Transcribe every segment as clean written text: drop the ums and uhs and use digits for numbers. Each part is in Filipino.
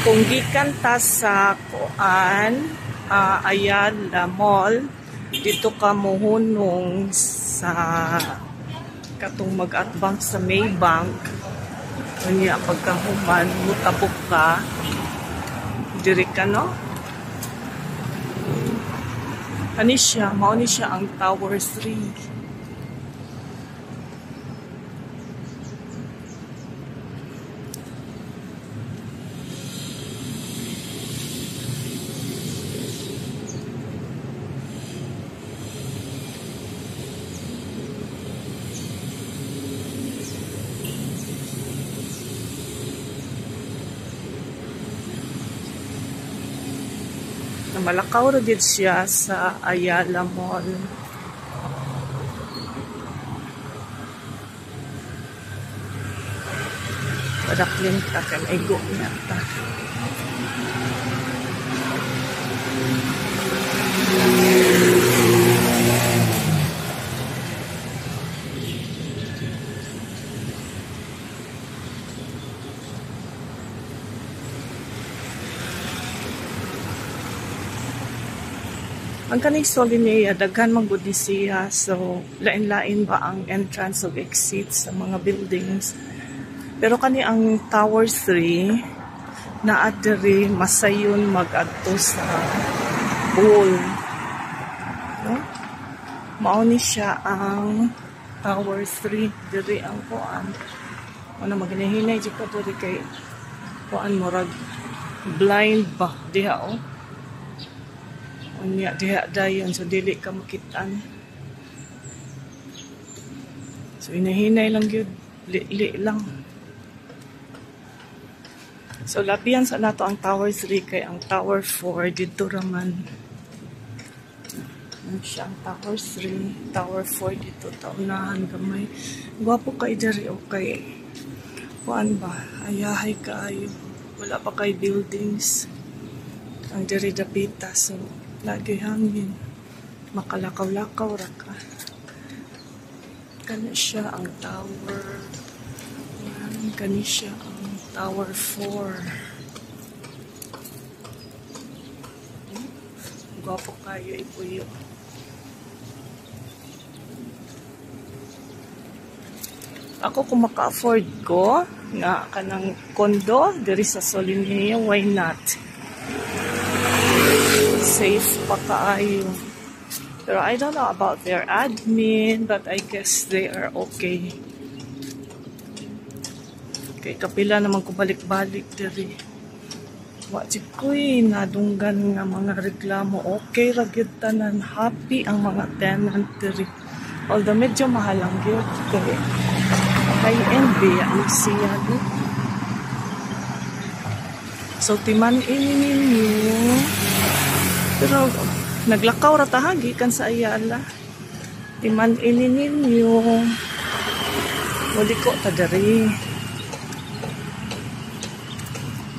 Kung gikan ta sa kuan, Ayala Mall, dito ka mohunong sa katong mag-atbang sa Maybank. Unya pagkahuman, mutabok ka, diri ka no? Ani siya, mao ni siya ang Tower 3. Malakaw ra gid siya sa Ayala Mall. Padaklin ta kay maigo na ta. Ang kaning Solinea, daghan man gud siya, so lain-lain ba ang entrance o exit sa mga buildings. Pero kani ang Tower 3 naa diri masayon mag-adto sa pool. No? Mao ni siya ang Tower 3 diri ang kuan. Ano maginahinay jud ka diri kay kuan murag blind ba diha oh. Unya diha dayon so dili ka makitaan. So inahinay lang gyud, li lang. So labihan sa nato ang Tower 3 kay ang Tower 4 dito raman. Ano siya ang Tower 3, Tower 4 dito taunahan gamay. Gwapo kay diri okay. Kuan ba? Ayahay kaayo. Wala pa kay buildings. Ang diri dapita so lagi hangin, makalakaw-lakaw ra ka. Kani siya ang tower. Yan, kani siya ang Tower 4. Gwapo kayo ipuyo. Ako kung maka-afford ko nga kanang kondo diri sa Solinea, why not? Safe pa kaayo. Pero I don't know about their admin, but I guess they are okay. Kay kapila naman ko balik-balik diri. Wa jud koy nadunggan nga mga reklamo. Okay ra gyud tanan, happy ang mga tenant diri. Although medyo mahal ang gyud kay high-end biya ang siya. So timan ninyo. Pero naglakaw ra ta gikan sa Ayala. Timan ninyo. Muli ko ta diri.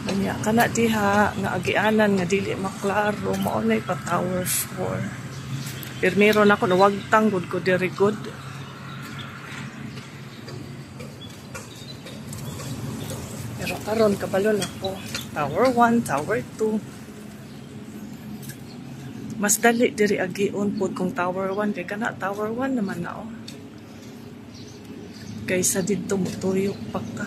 Kanya kana diha nga agianan nga dili maklaro mao nay pa Tower 4. Pirmero na ko nawagtang gud ko diri good. Pero karon kabalon ako. Tower 1, Tower 2. Mas dali diri agion pod kung Tower 1 kay kana Tower 1 naman na oh. Kaysa didto mutuyok pa ka.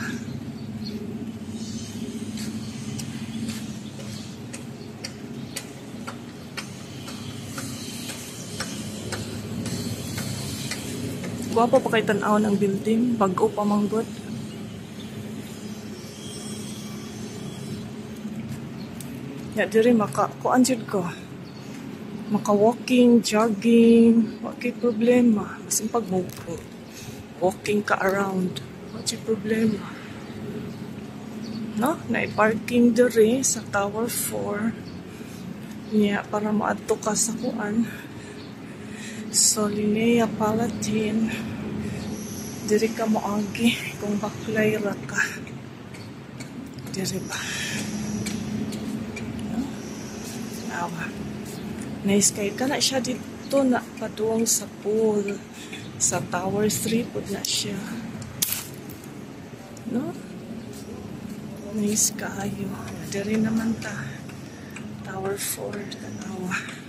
Gwapo pa kay tan-aw ng building, bag-o pa manggod. Ya diri maka kuan jud ko. Maka-walking, jogging, wala problema. Masin pag walking ka around, wala problema. No? Na-parking diri sa Tower 4. Niya, para maadto ka sa kuan. Solinea Palatine. Diri ka moagi kung baklay ra ka. Diri ba? No? Awa. Nice kay kana siya dito na paduong sa pool sa Tower 3 pud na siya. No? Nice kayo. Diri naman ta. Tower 4, tanawa.